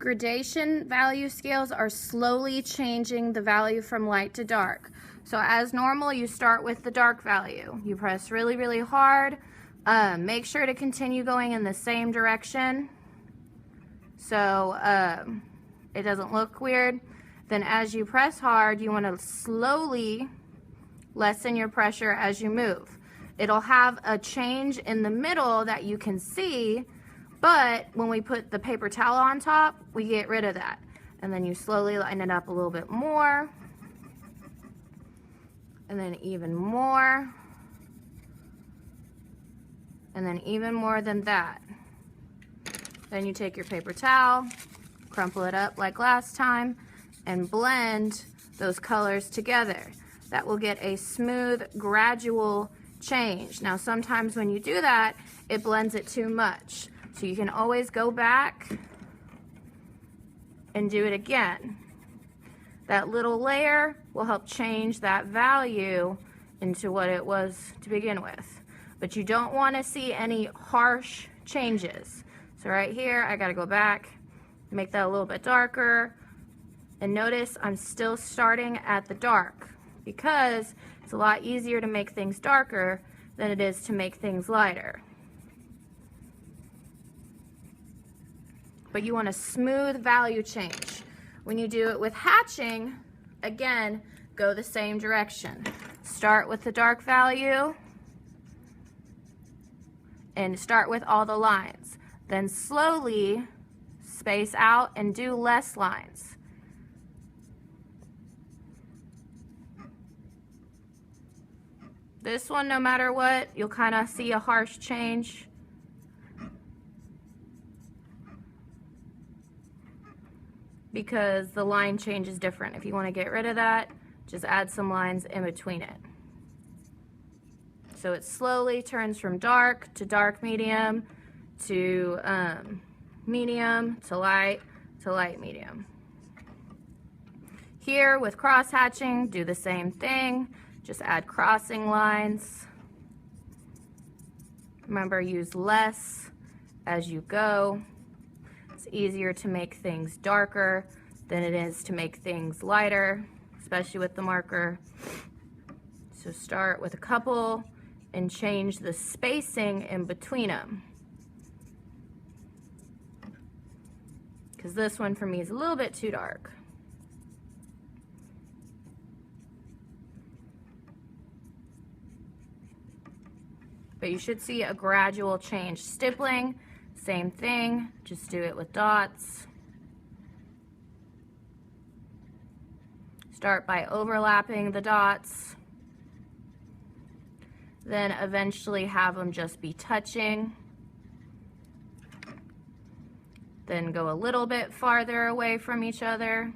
Gradation value scales are slowly changing the value from light to dark. So as normal, you start with the dark value. You press really, really hard. Make sure to continue going in the same direction so it doesn't look weird. Then as you press hard, you want to slowly lessen your pressure as you move. It'll have a change in the middle that you can see, but when we put the paper towel on top, we get rid of that. And then you slowly line it up a little bit more, and then even more, and then even more than that. Then you take your paper towel, crumple it up like last time, and blend those colors together. That will get a smooth, gradual change. Now sometimes when you do that, it blends it too much. So you can always go back and do it again. That little layer will help change that value into what it was to begin with. But you don't want to see any harsh changes. So right here, I got to go back, make that a little bit darker. And notice I'm still starting at the dark because it's a lot easier to make things darker than it is to make things lighter. But you want a smooth value change. When you do it with hatching, again, go the same direction. Start with the dark value and start with all the lines. Then slowly space out and do less lines. This one, no matter what, you'll kind of see a harsh change. Because the line change is different. If you want to get rid of that, just add some lines in between it. So it slowly turns from dark medium to medium to light medium. Here with cross hatching, do the same thing. Just add crossing lines. Remember, use less as you go. It's easier to make things darker than it is to make things lighter, especially with the marker. So start with a couple and change the spacing in between them. Because this one for me is a little bit too dark. But you should see a gradual change. Stippling, same thing, just do it with dots. Start by overlapping the dots. Then eventually have them just be touching. Then go a little bit farther away from each other.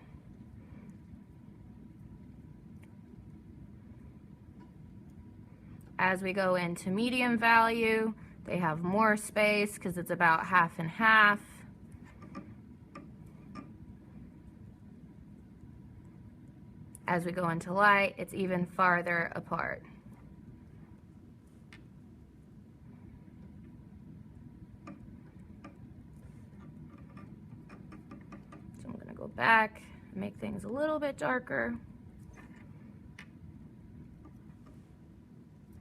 As we go into medium value, they have more space because it's about half and half. As we go into light, it's even farther apart. So I'm going to go back and make things a little bit darker.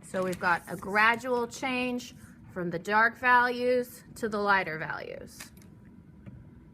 So we've got a gradual change from the dark values to the lighter values.